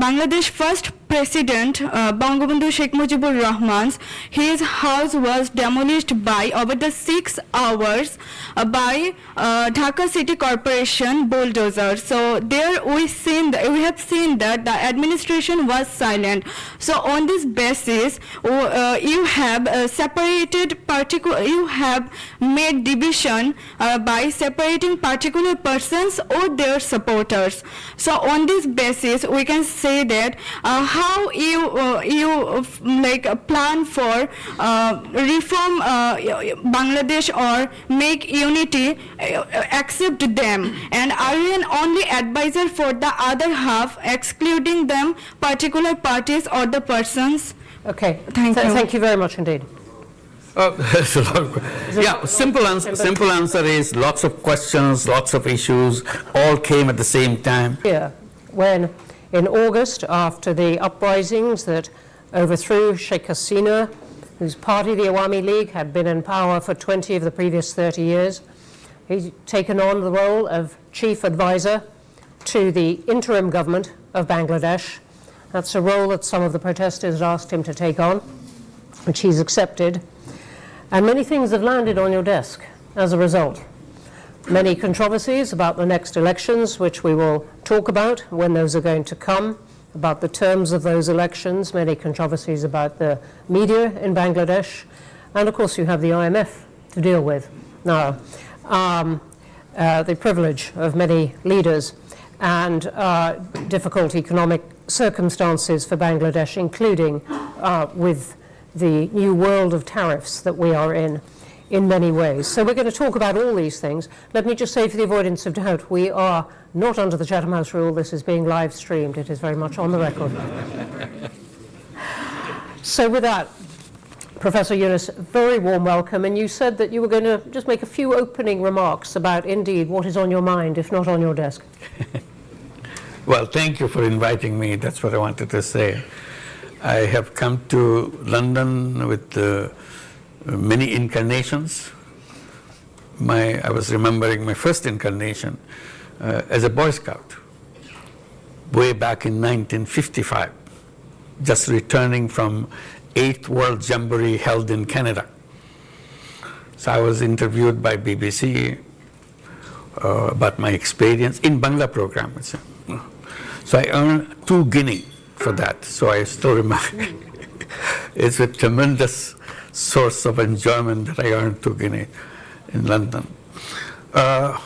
Bangladesh first President Bangabandhu Sheikh Mujibur Rahman's, his house was demolished by over the 6 hours by Dhaka City Corporation bulldozer. So there we have seen that the administration was silent. So on this basis, you have you have made division by separating particular persons or their supporters. So on this basis, we can say that how you plan for reform Bangladesh or make unity, accept them, and are you an only advisor for the other half, excluding them particular parties or the persons? Okay, Thank you very much indeed. Yeah, simple answer is lots of questions, lots of issues, all came at the same time. Yeah, when in August, after the uprisings that overthrew Sheikh Hasina, whose party, the Awami League, had been in power for 20 of the previous 30 years, he's taken on the role of chief advisor to the interim government of Bangladesh. That's a role that some of the protesters asked him to take on, which he's accepted. And many things have landed on your desk as a result. Many controversies about the next elections, which we will talk about when those are going to come, about the terms of those elections, many controversies about the media in Bangladesh, and of course you have the IMF to deal with. Now, the privilege of many leaders and difficult economic circumstances for Bangladesh, including with the new world of tariffs that we are in many ways. So we're going to talk about all these things. Let me just say, for the avoidance of doubt, we are not under the Chatham House rule. This is being live streamed. It is very much on the record. So with that, Professor Yunus, very warm welcome. And you said that you were going to just make a few opening remarks about, indeed, what is on your mind, if not on your desk. Well, thank you for inviting me. That's what I wanted to say. I have come to London with many incarnations. I was remembering my first incarnation as a Boy Scout way back in 1955, just returning from 8th World Jamboree held in Canada. So I was interviewed by BBC about my experience in Bangla program. So I earned 2 guinea for that, so I still remember. It's a tremendous source of enjoyment that I earned 2 guinea in London.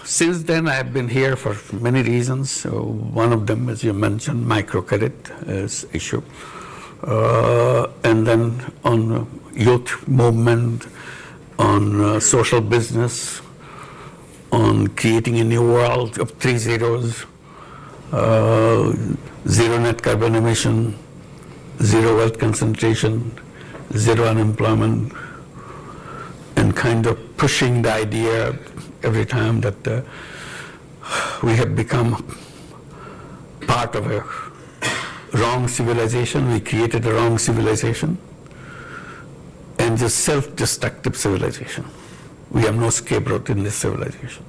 Since then, I have been here for many reasons. So one of them, as you mentioned, microcredit is issue. And then on youth movement, on social business, on creating a new world of 3 zeros, zero net carbon emission, zero wealth concentration, zero unemployment, and kind of pushing the idea every time that we have become part of a wrong civilization. We created a wrong civilization and just self-destructive civilization. We have no scapegoat in this civilization.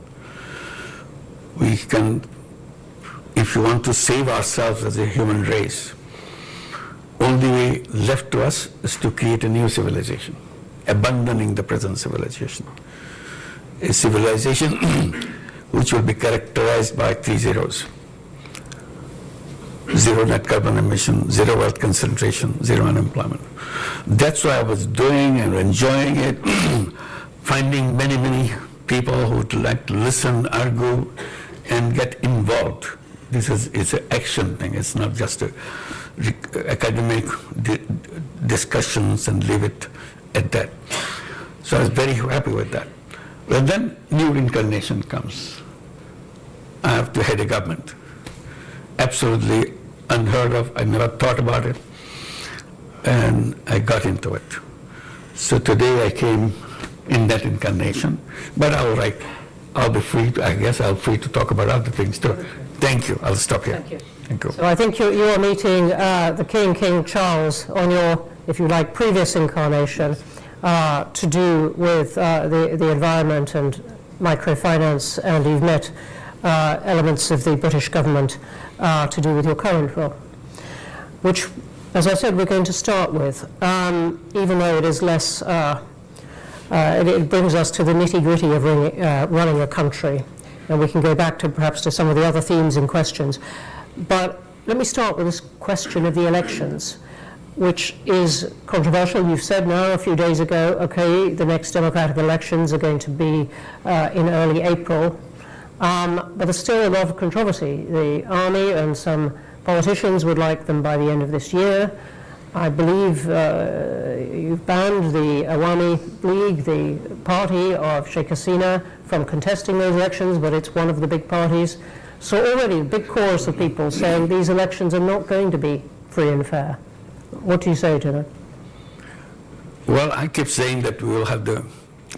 We can, if you want to save ourselves as a human race, only way left to us is to create a new civilization, abandoning the present civilization. A civilization which will be characterized by 3 zeros. Zero net carbon emission, zero wealth concentration, zero unemployment. That's what I was doing and enjoying it, finding many people who would like to listen, argue, and get involved. It's an action thing. It's not just academic discussions and leave it at that. So I was very happy with that. Well, then new incarnation comes. I have to head a government. Absolutely unheard of. I never thought about it. And I got into it. So today I came in that incarnation. But I'll be free to, I guess I'll free to talk about other things too. Thank you. I'll stop here. Thank you. Thank you. So I think you're meeting the King Charles on your, if you like, previous incarnation to do with the environment and microfinance, and you've met elements of the British government to do with your current role. which, as I said, we're going to start with, even though it is less, it brings us to the nitty-gritty of running a country, and we can go back to perhaps to some of the other themes and questions. But let me start with this question of the elections, which is controversial. You've said now a few days ago, okay, the next democratic elections are going to be in early April, but there's still a lot of controversy. The army and some politicians would like them by the end of this year. I believe you've banned the Awami League, the party of Sheikh Hasina, from contesting those elections, but it's one of the big parties. So already a big chorus of people saying these elections are not going to be free and fair. What do you say to that? Well, I keep saying that we will have the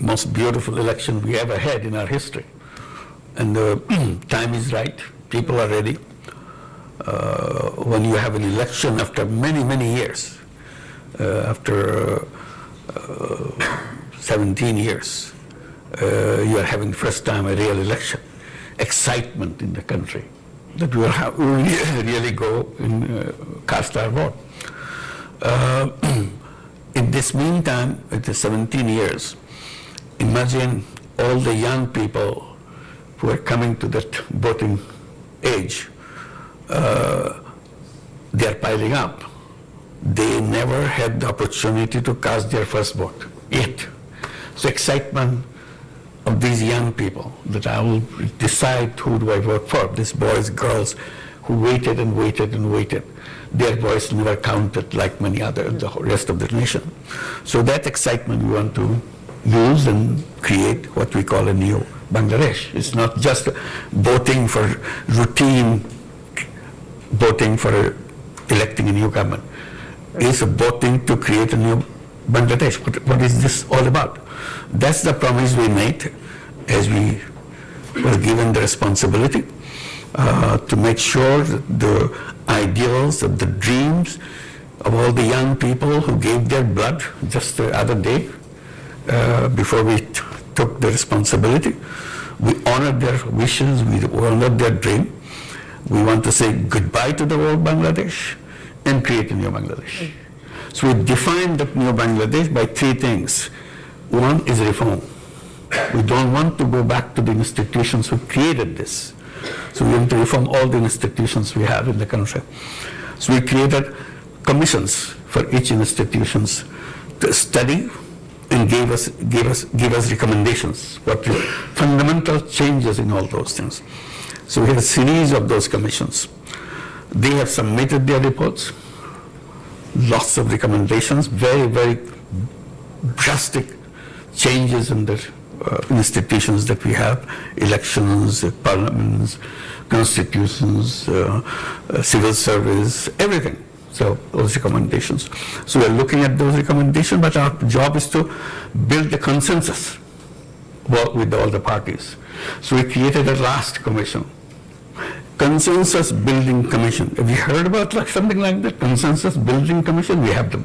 most beautiful election we ever had in our history. And the time is right. People are ready. When you have an election after many, many years, after 17 years, you are having first time a real election. Excitement in the country that we will really go and cast our vote. In this meantime, with the 17 years, imagine all the young people who are coming to that voting age. They are piling up. They never had the opportunity to cast their first vote yet. So excitement of these young people that I will decide who do I vote for. These boys, girls who waited and waited and waited. Their voice never counted like many other, the rest of the nation. So that excitement we want to use and create what we call a new Bangladesh. It's not just voting for routine, voting for electing a new government. It's voting to create a new Bangladesh. What is this all about? That's the promise we made as we were given the responsibility to make sure that the ideals, of the dreams of all the young people who gave their blood just the other day before we took the responsibility, we honored their wishes, we honored their dream. We want to say goodbye to the old Bangladesh and create a new Bangladesh. So we defined that new Bangladesh by three things. One is reform. We don't want to go back to the institutions who created this. So we want to reform all the institutions we have in the country. So we created commissions for each institutions to study and give us recommendations, what the fundamental changes in all those things. So we have a series of those commissions. They have submitted their reports, lots of recommendations, very, very drastic changes in the institutions that we have, elections, parliaments, constitutions, civil service, everything. So those recommendations. So we're looking at those recommendations, but our job is to build the consensus with all the parties. So we created a last commission, Consensus Building Commission. Have you heard about something like that? Consensus Building Commission? We have them.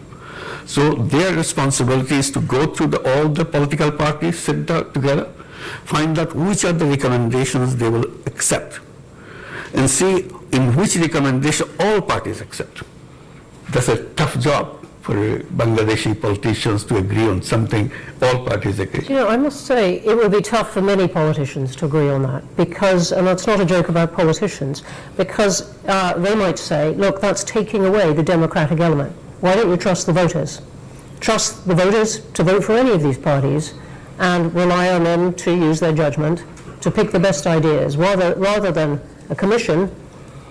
So their responsibility is to go through all the political parties, sit down together, find out which are the recommendations they will accept, and see in which recommendation all parties accept. That's a tough job for Bangladeshi politicians to agree on something all parties agree. You know, I must say it will be tough for many politicians to agree on that because, and that's not a joke about politicians, because they might say, look, that's taking away the democratic element. Why don't you trust the voters? Trust the voters to vote for any of these parties and rely on them to use their judgment to pick the best ideas, rather than a commission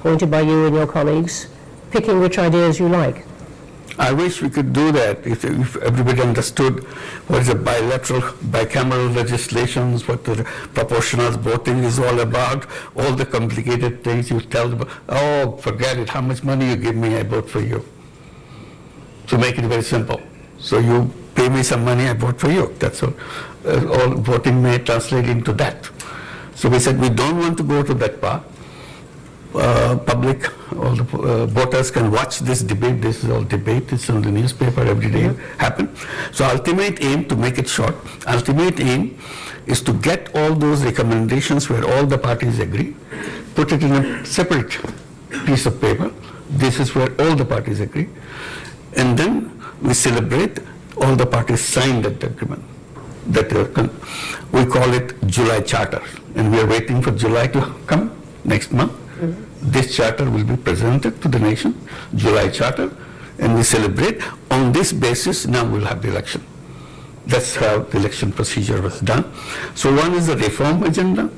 appointed by you and your colleagues picking which ideas you like. I wish we could do that if everybody understood what is a bicameral legislations, what the proportional voting is all about, all the complicated things you tell them, oh, forget it, how much money you give me, I vote for you. To make it very simple. So you pay me some money, I vote for you. That's all. All voting may translate into that. So we said we don't want to go to that path. Public, all the voters can watch this debate. This is all debate. It's on the newspaper every day. Happen. So ultimate aim, to make it short, ultimate aim is to get all those recommendations where all the parties agree, put it in a separate piece of paper, This is where all the parties agree. And then we celebrate all the parties signed that agreement. We call it July Charter. And we are waiting for July to come next month. This charter will be presented to the nation, July Charter, and we celebrate. On this basis, now we'll have the election. That's how the election procedure was done. So one is the reform agenda.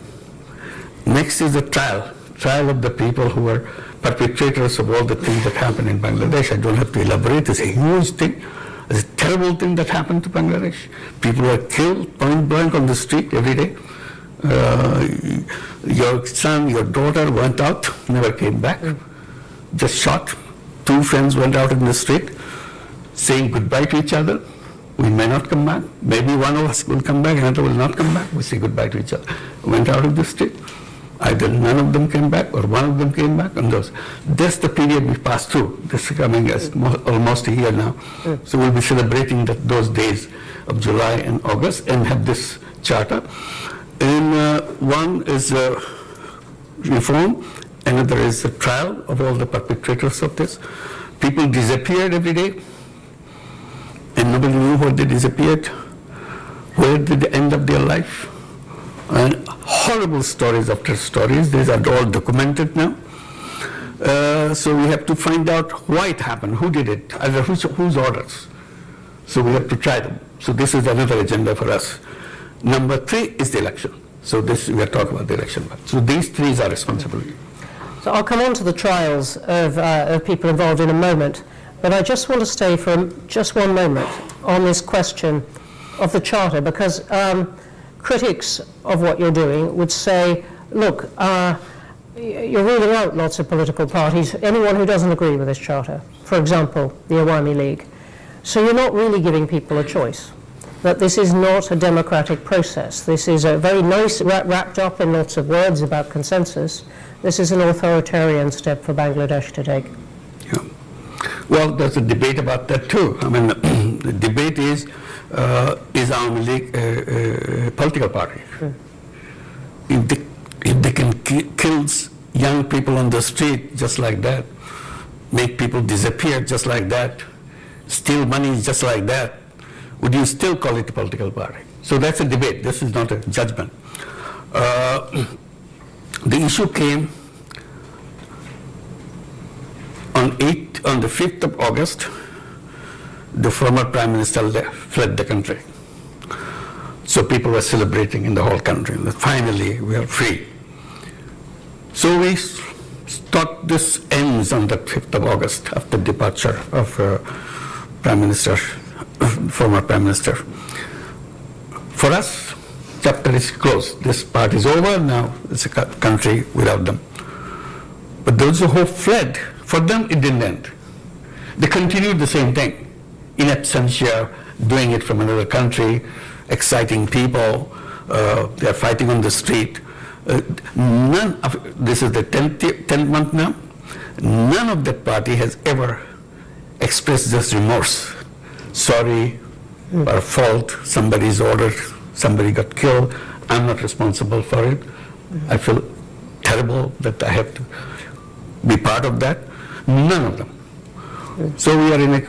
Next is the trial of the people who were perpetrators of all the things that happened in Bangladesh. I don't have to elaborate. It's a huge thing. It's a terrible thing that happened to Bangladesh. People were killed point blank on the street every day. Your son, your daughter went out, never came back, just shot. Two friends went out in the street saying goodbye to each other. We may not come back. Maybe one of us will come back, another will not come back. We say goodbye to each other. Went out of the street. Either none of them came back or one of them came back. And that's the period we passed through. This is coming as almost a year now. So we'll be celebrating those days of July and August and have this charter. And one is reform, another is the trial of all the perpetrators of this. People disappeared every day, and nobody knew where they disappeared, where did they end up their life. And horrible stories after stories. These are all documented now. So we have to find out why it happened, who did it, either whose orders. So we have to try them. So this is another agenda for us. Number 3 is the election. So this, we are talking about the election. So these 3 is our responsibility. So I'll come on to the trials of people involved in a moment, but I just want to stay for just one moment on this question of the Charter, because critics of what you're doing would say, look, you're ruling out lots of political parties, anyone who doesn't agree with this Charter, for example, the Awami League. So you're not really giving people a choice. That this is not a democratic process. This is a very nice, wrapped up in lots of words about consensus. This is an authoritarian step for Bangladesh to take. Yeah. Well, there's a debate about that too. I mean, the debate is Awami League a political party? If they can kill young people on the street just like that, make people disappear just like that, steal money just like that, would you still call it a political party? So that's a debate. This is not a judgment. The issue came on the 5th of August. The former Prime Minister fled the country. So people were celebrating in the whole country that finally we are free. So we thought this ends on the 5th of August after departure of former Prime Minister. For us, chapter is closed. This part is over. Now it's a country without them. But those who fled, for them it didn't end. They continued the same thing, in absentia, doing it from another country, exciting people. They are fighting on the street. This is the 10th month now. None of that party has ever expressed this remorse. Sorry, our fault, somebody's ordered, somebody got killed, I'm not responsible for it. I feel terrible that I have to be part of that. None of them. So we are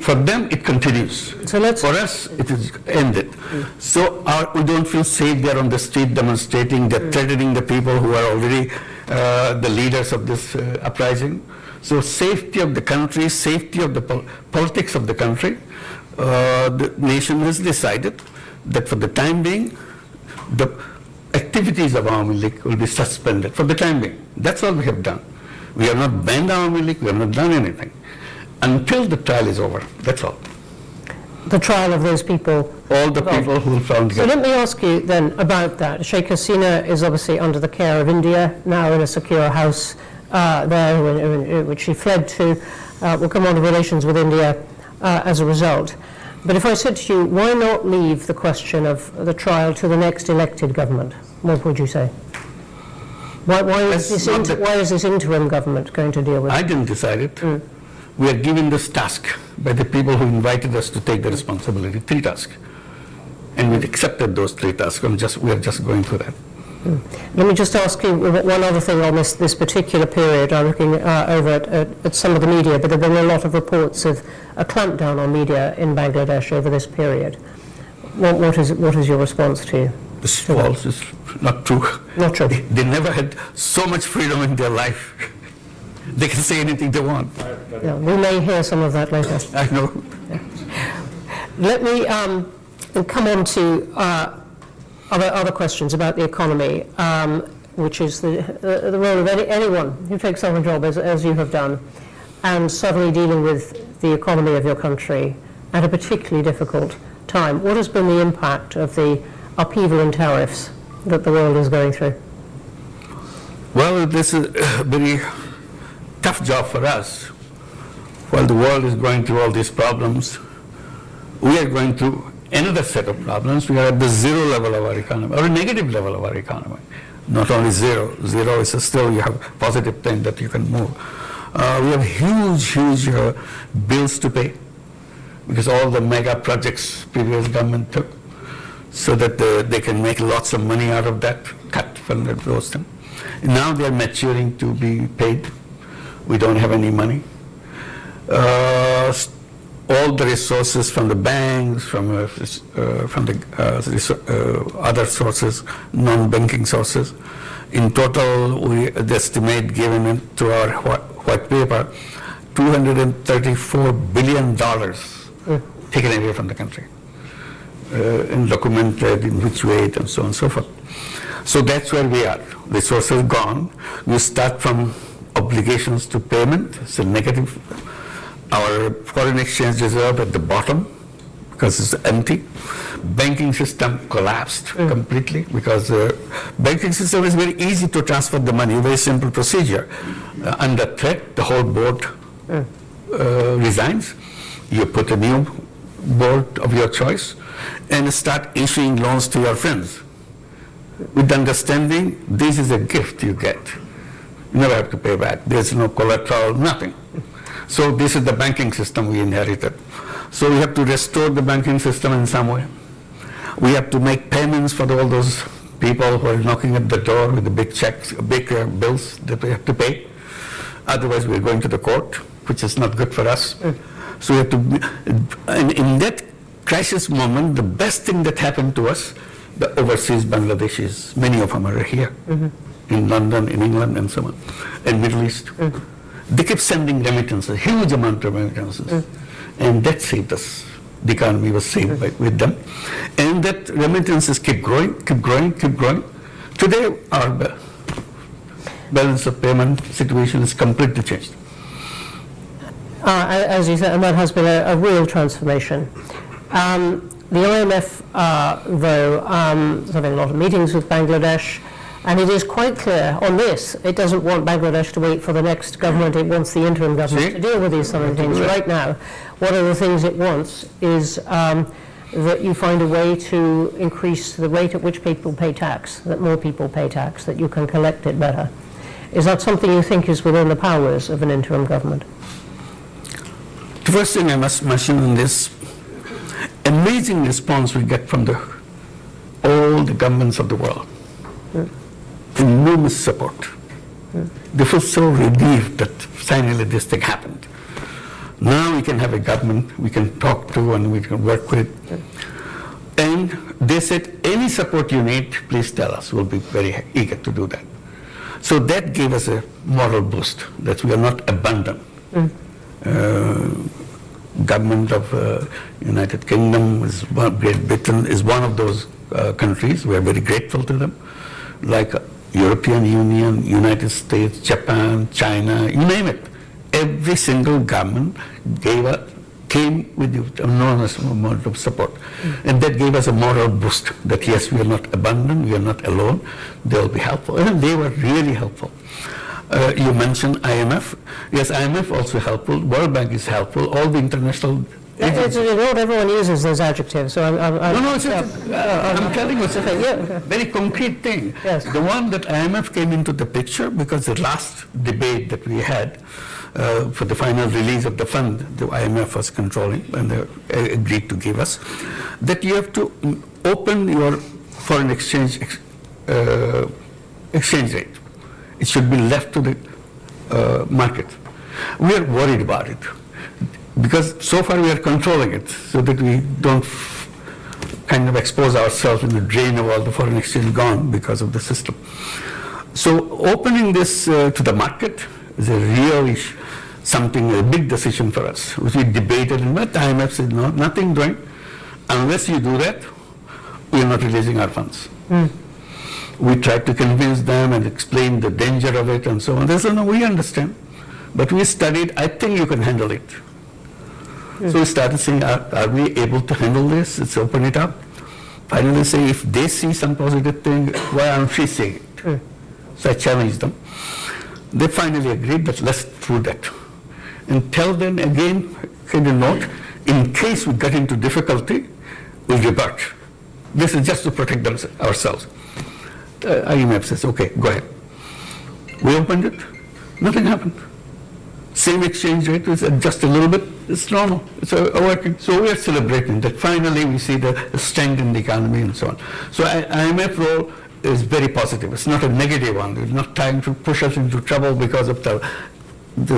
for them it continues. So for us it is ended. So we don't feel safe there on the street demonstrating, they're threatening the people who are already the leaders of this uprising. So safety of the country, safety of the politics of the country, the nation has decided that for the time being, the activities of Awami League will be suspended for the time being. That's all we have done. We have not banned Awami League, we have not done anything. Until the trial is over, that's all. The trial of those people? All the people who found guilty. So let me ask you then about that. Sheikh Hasina is obviously under the care of India, now in a secure house there, which she fled to. Will come on to relations with India as a result. But if I said to you, why not leave the question of the trial to the next elected government? What would you say? Why is this interim government going to deal with it? I didn't decide it. We are given this task by the people who invited us to take the responsibility, 3 tasks. And we accepted those 3 tasks. We are just going through that. Let me just ask you one other thing on this particular period. I'm looking over at some of the media, but there have been a lot of reports of a clampdown on media in Bangladesh over this period. What is your response to? It's false. It's not true. Not true. They never had so much freedom in their life. They can say anything they want. Yeah, we may hear some of that later. I know. Yeah. Let me come on to other questions about the economy, which is the role of anyone who takes on a job as you have done, and suddenly dealing with the economy of your country at a particularly difficult time. What has been the impact of the upheaval in tariffs that the world is going through? Well, this is a very tough job for us. While the world is going through all these problems, we are going through another set of problems. We are at the zero level of our economy, or a negative level of our economy. Not only zero. Zero is still, you have positive thing that you can move. We have huge bills to pay because all the mega projects previous government took, so that they can make lots of money out of that, cut from those things. And now they are maturing to be paid. We don't have any money. All the resources from the banks, from the other sources, non-banking sources. In total, we estimate, given into our white paper, $234 billion taken away from the country, and documented in which way, and so on and so forth. So that's where we are. Resources gone. We start from obligations to payment. It's a negative. Our foreign exchange reserve at the bottom because it's empty. Banking system collapsed completely because banking system is very easy to transfer the money, very simple procedure. Under threat, the whole board resigns. You put a new board of your choice and start issuing loans to your friends with the understanding this is a gift you get. You never have to pay back. There's no collateral, nothing. So this is the banking system we inherited. So we have to restore the banking system in some way. We have to make payments for all those people who are knocking at the door with the big checks, big bills that we have to pay. Otherwise, we're going to the court, which is not good for us. So we have to, and in that crisis moment, the best thing that happened to us, the overseas Bangladeshis, many of them are here, in London, in England, and so on, and Middle East. They kept sending remittances, huge amount of remittances, and that saved us. The economy was saved with them, and that remittances keep growing. Today, our balance of payment situation is completely changed. As you said, and that has been a real transformation. The IMF, though, is having a lot of meetings with Bangladesh, and it is quite clear on this, it doesn't want Bangladesh to wait for the next government, it wants the interim government to deal with these sort of things. Right now, one of the things it wants is that you find a way to increase the rate at which people pay tax, that more people pay tax, that you can collect it better. Is that something you think is within the powers of an interim government? The first thing I must mention in this, amazing response we get from all the governments of the world. Enormous support. They feel so relieved that finally this thing happened. Now we can have a government we can talk to and we can work with. And they said, any support you need, please tell us. We'll be very eager to do that. So that gave us a moral boost, that we are not abandoned. Government of United Kingdom, Great Britain is one of those countries. We are very grateful to them. Like European Union, United States, Japan, China, you name it. Every single government came with enormous amount of support. And that gave us a moral boost that yes, we are not abandoned, we are not alone, they will be helpful. And they were really helpful. You mentioned IMF. Yes, IMF also helpful. World Bank is helpful. All the international agencies. Not everyone uses those adjectives, so I'm telling you, it's a very concrete thing. Yes. The one that IMF came into the picture because the last debate that we had for the final release of the fund, the IMF was controlling, and they agreed to give us, that you have to open your foreign exchange exchange rate. It should be left to the market. We are worried about it because so far we are controlling it so that we don't kind of expose ourselves in the drain of all the foreign exchange gone because of the system. So opening this to the market is a real a big decision for us, which we debated, and the IMF said, no, nothing doing. Unless you do that, we are not releasing our funds. We tried to convince them and explain the danger of it and so on. They said, no, we understand. But we studied, I think you can handle it. So we started saying, are we able to handle this? Let's open it up. Finally say, if they see some positive thing, why aren't we seeing it? So I challenged them. They finally agreed that let's do that. And tell them again, kind of note, in case we get into difficulty, we'll revert. This is just to protect ourselves. IMF says, okay, go ahead. We opened it, nothing happened. Same exchange rate, is just a little bit, it's normal, it's working. So we are celebrating that finally we see the strength in the economy and so on. So IMF role is very positive. It's not a negative one. It's not trying to push us into trouble because of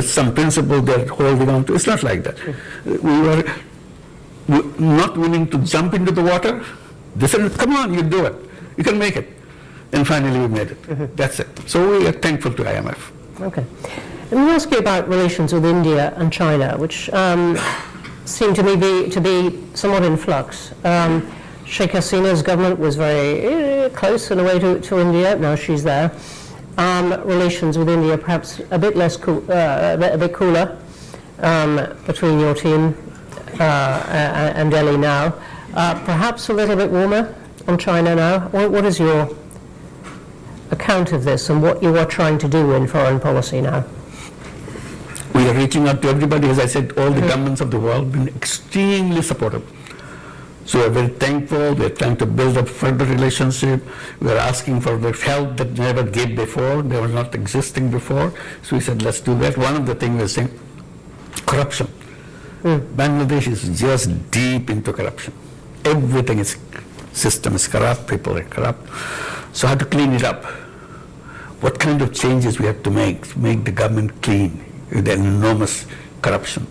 some principle they're holding on to. It's not like that. We were not willing to jump into the water. They said, come on, you do it. You can make it. And finally we made it. That's it. So we are thankful to IMF. Okay. Let me ask you about relations with India and China, which seem to me to be somewhat in flux. Sheikh Hasina's government was very close in a way to India. Now she's there. Relations with India perhaps a bit less a bit cooler between your team and Delhi now. Perhaps a little bit warmer on China now. What is your account of this and what you are trying to do in foreign policy now? We are reaching out to everybody. As I said, all the governments of the world have been extremely supportive. So we're very thankful. We're trying to build up further relationship. We're asking for the help that never gave before. They were not existing before. So we said, let's do that. One of the things we're saying, corruption. Bangladesh is just deep into corruption. Everything is, system is corrupt, people are corrupt. So how to clean it up? What kind of changes we have to make the government clean with enormous corruption?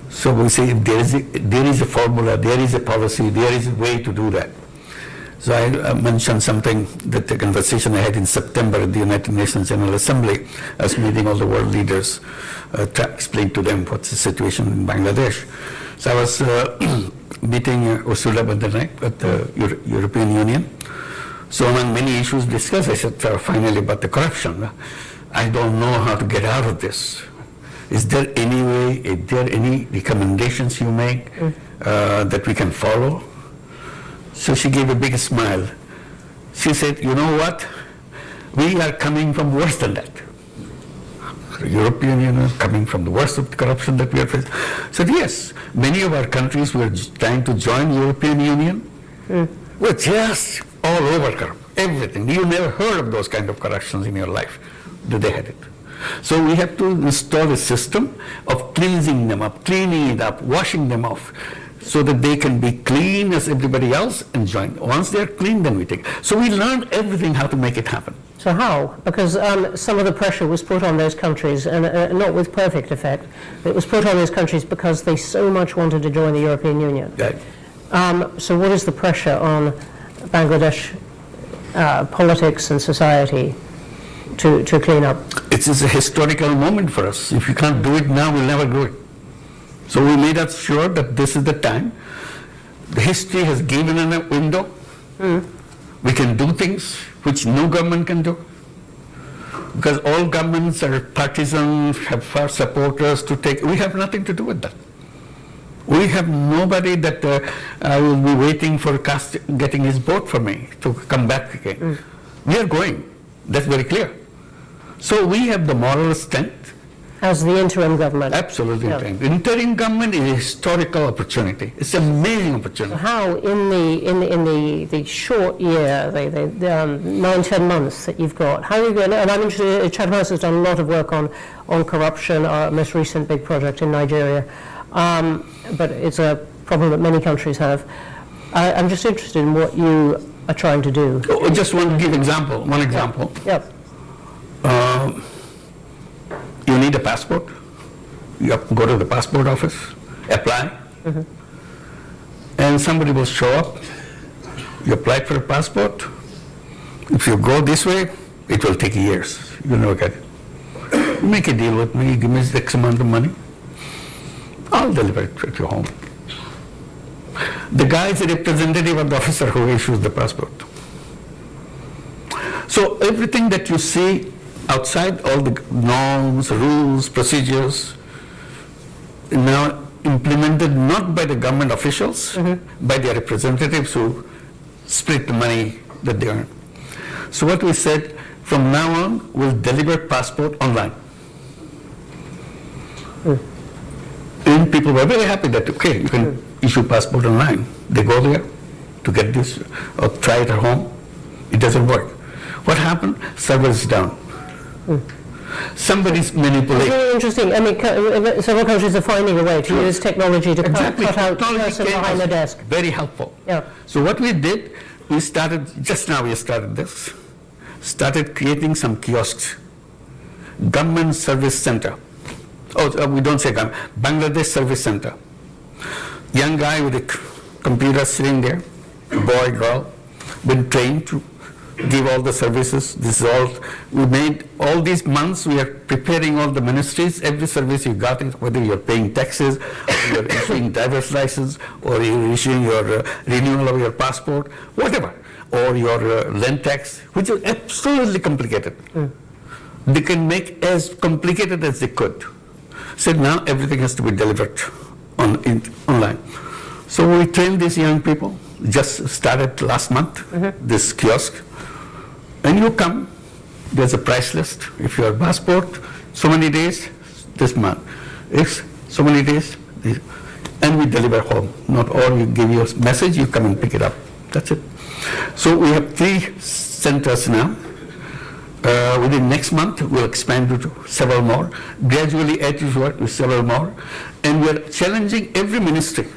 So we say there is a formula, there is a policy, there is a way to do that. So I mentioned something that the conversation I had in September at the United Nations General Assembly. I was meeting all the world leaders to explain to them what's the situation in Bangladesh. So I was meeting Ursula von der Leyen at the European Union. So among many issues discussed, I said finally about the corruption. I don't know how to get out of this. Is there any way, is there any recommendations you make that we can follow? So she gave a big smile. She said, you know what? We are coming from worse than that. The European Union is coming from the worst of the corruption that we are facing. So yes, many of our countries were trying to join the European Union. We're just all over corrupt, everything. You never heard of those kind of corruptions in your life. They had it. So we have to install a system of cleansing them up, cleaning it up, washing them off, so that they can be clean as everybody else and join. Once they're clean, then we take. So we learned everything how to make it happen. So how? Because some of the pressure was put on those countries, and not with perfect effect, but it was put on those countries because they so much wanted to join the European Union. Right. So what is the pressure on Bangladesh politics and society to clean up? It is a historical moment for us. If you can't do it now, we'll never do it. So we made us sure that this is the time. The history has given us a window. We can do things which no government can do. Because all governments are partisan, have far supporters to take. We have nothing to do with that. We have nobody that will be waiting for getting his vote for me to come back again. We are going. That's very clear. So we have the moral strength. As the interim government. Absolutely. Yeah. Interim government is a historical opportunity. It's an amazing opportunity. How in the short year, the 9-10 months that you've got, how are you going? And I'm interested. Chatham House has done a lot of work on corruption. Our most recent big project in Nigeria, but it's a problem that many countries have. I'm just interested in what you are trying to do. Oh, just one example. Yep. You need a passport. You have to go to the passport office, apply, and somebody will show up. You apply for a passport. If you go this way, it will take years. You'll never get it. You make a deal with me, give me X amount of money. I'll deliver it to your home. The guy is a representative of the officer who issues the passport. So everything that you see outside, all the norms, rules, procedures, now implemented not by the government officials, by their representatives who split the money that they earn. So what we said, from now on, we'll deliver passport online. And people were very happy that, okay, you can issue passport online. They go there to get this, or try it at home. It doesn't work. What happened? Server is down. Somebody's manipulating. It's really interesting. I mean, several countries are finding a way to use technology to cut out the person behind the desk. Very helpful. Yeah. So what we did, we started this, started creating some kiosks. Government Service Center. We don't say government, Bangladesh Service Center. Young guy with a computer sitting there, boy, girl, been trained to give all the services. This is all, we made all these months, we are preparing all the ministries, every service you got, whether you're paying taxes, or you're issuing driver's license, or you're issuing your renewal of your passport, whatever, or your land tax, which is absolutely complicated. They can make as complicated as they could. So now everything has to be delivered online. So we trained these young people, just started last month, this kiosk. And you come, there's a price list. If your passport, so many days, this month. If so many days, and we deliver home. Not all, you give your message, you come and pick it up. That's it. So we have 3 centers now. Within next month, we'll expand to several more. Gradually add to several more. And we're challenging every ministry.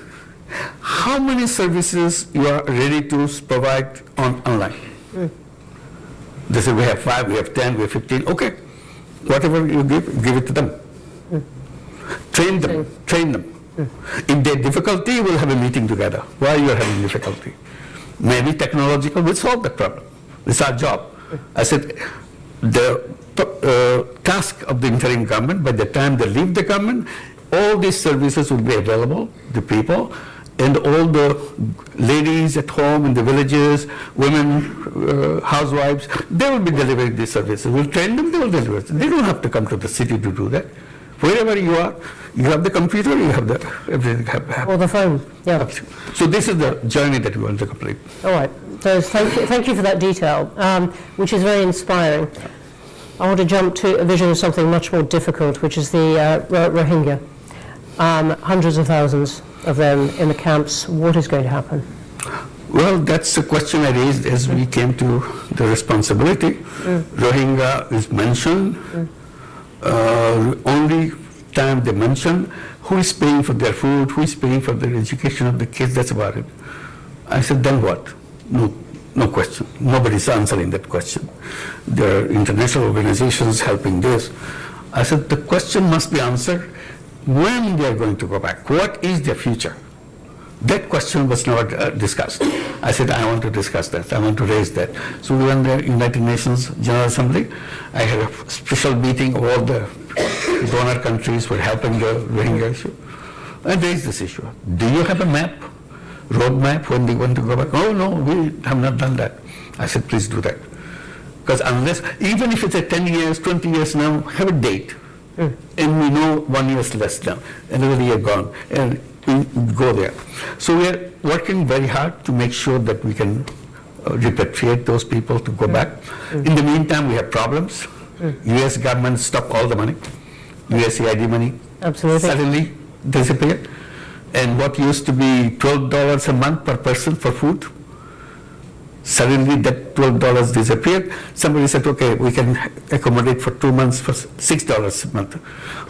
How many services you are ready to provide online? They say we have 5, we have 10, we have 15. Okay, whatever you give it to them. Train them. If there's difficulty, we'll have a meeting together. Why you are having difficulty? Maybe technological will solve that problem. It's our job. I said, the task of the interim government, by the time they leave the government, all these services will be available to people, and all the ladies at home in the villages, women, housewives, they will be delivering these services. We'll train them, they will deliver it. They don't have to come to the city to do that. Wherever you are, you have the computer, you have the everything. Or the phone, yeah. So this is the journey that we want to complete. All right. So thank you for that detail, which is very inspiring. I want to jump to a vision of something much more difficult, which is the Rohingya. Hundreds of thousands of them in the camps. What is going to happen? Well, that's the question I raised as we came to the responsibility. Rohingya is mentioned. Only time they mention who is paying for their food, who is paying for their education of the kids, that's about it. I said, then what? No question. Nobody's answering that question. There are international organizations helping this. I said, the question must be answered when they are going to go back. What is their future? That question was never discussed. I said, I want to discuss that. I want to raise that. So we went there, United Nations General Assembly. I had a special meeting of all the donor countries were helping the Rohingya issue. And raised this issue. Do you have a map, road map when they want to go back? Oh, no, we have not done that. I said, please do that. Because unless, even if it's a 10 years, 20 years now, have a date. And we know 1 year less now, another year gone, and we go there. So we are working very hard to make sure that we can repatriate those people to go back. In the meantime, we have problems. U.S. government stopped all the money. USAID money suddenly disappeared. And what used to be $12 a month per person for food, suddenly that $12 disappeared. Somebody said, okay, we can accommodate for 2 months for $6 a month.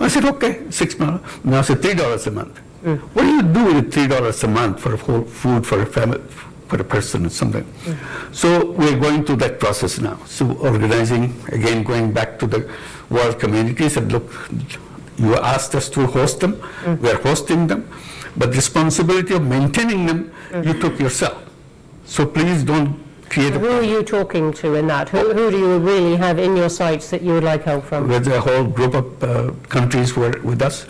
I said, okay, 6 months. Now it's $3 a month. What do you do with $3 a month for whole food for a family, for a person or something. So we're going through that process now. So organizing, again, going back to the world community, said, look, you asked us to host them, we are hosting them, but the responsibility of maintaining them, you took yourself. So please don't create Who are you talking to in that? Who do you really have in your sights that you would like help from? There's a whole group of countries who are with us,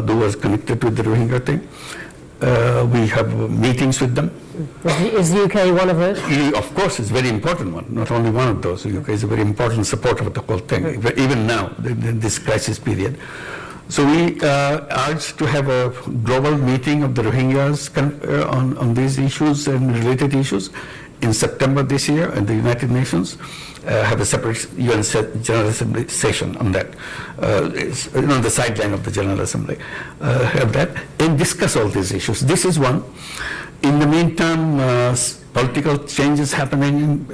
who was connected with the Rohingya thing. We have meetings with them. Is the UK one of those? Of course, it's a very important one, not only one of those. The UK is a very important supporter of the whole thing, even now, in this crisis period. So we urge to have a global meeting of the Rohingyas on these issues and related issues in September this year at the United Nations. Have a separate UN General Assembly session on that, on the sideline of the General Assembly, have that and discuss all these issues. This is one. In the meantime, political changes happening in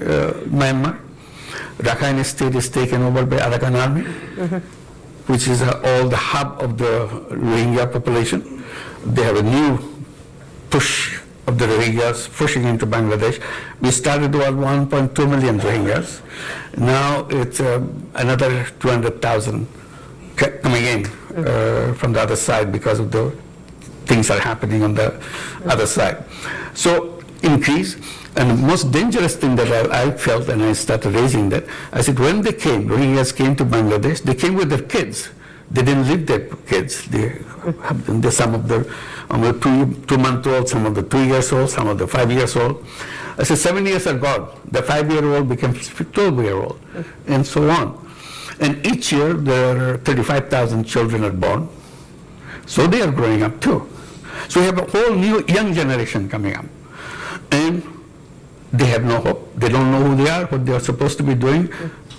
Myanmar. Rakhine State is taken over by Arakan Army, which is all the hub of the Rohingya population. They have a new push of the Rohingyas pushing into Bangladesh. We started with 1.2 million Rohingyas. Now it's another 200,000 coming in from the other side because of the things are happening on the other side. So increase. And the most dangerous thing that I felt, and I started raising that, I said when they came, Rohingyas came to Bangladesh, they came with their kids. They didn't leave their kids. Some of the 2-month-old, some of the 2 years old, some of the 5 years old. I said 7 years are gone. The 5-year-old became 12-year-old, and so on. And each year there are 35,000 children are born. So they are growing up too. So we have a whole new young generation coming up. And they have no hope. They don't know who they are, what they are supposed to be doing.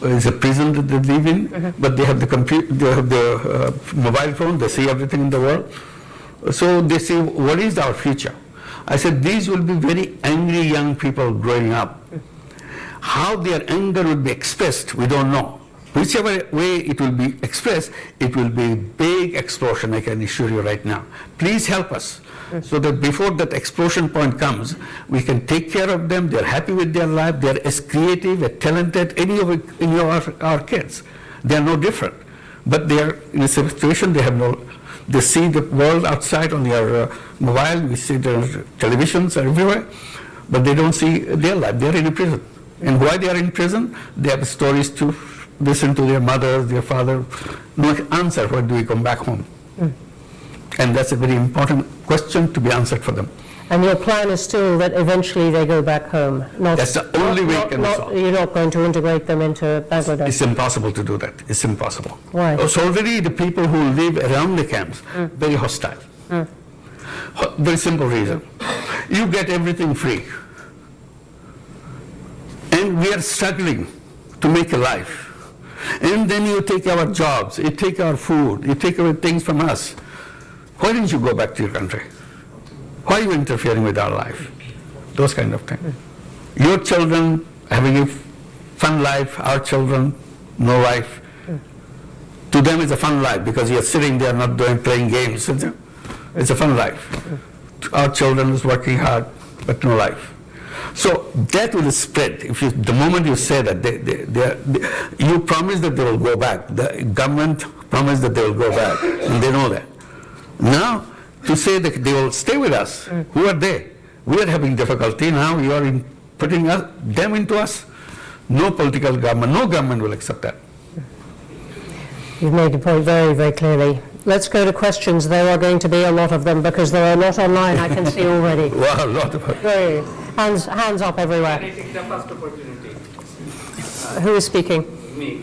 It's a prison that they live in, but they have the computer, they have the mobile phone, they see everything in the world. So they say, what is our future? I said, these will be very angry young people growing up. How their anger will be expressed, we don't know. Whichever way it will be expressed, it will be a big explosion, I can assure you right now. Please help us, so that before that explosion point comes, we can take care of them, they're happy with their life, they're as creative, as talented, any of our kids. They're no different. But they are in a situation, they see the world outside on their mobile, we see their televisions everywhere, but they don't see their life, they're in a prison. And why they are in prison? They have stories to listen to their mother, their father, no answer, when do we come back home? And that's a very important question to be answered for them. And your plan is still that eventually they go back home? That's the only way it can solve. You're not going to integrate them into Bangladesh? It's impossible to do that. It's impossible. Why? So already the people who live around the camps, very hostile. Very simple reason. You get everything free. And we are struggling to make a life. And then you take our jobs, you take our food, you take away things from us. Why didn't you go back to your country? Why are you interfering with our life? Those kind of things. Your children having a fun life, our children, no life. To them it's a fun life because you're sitting there not playing games. It's a fun life. Our children is working hard, but no life. So that will spread. The moment you say that, you promise that they will go back. The government promised that they will go back, and they know that. Now, to say that they will stay with us, who are they? We are having difficulty now. You are putting them into us. No political government, no government will accept that. You've made the point very, very clearly. Let's go to questions. There are going to be a lot of them because there are a lot online, I can see already. Wow, a lot of them. Hands up everywhere. Can I take the first opportunity? Who is speaking? Me.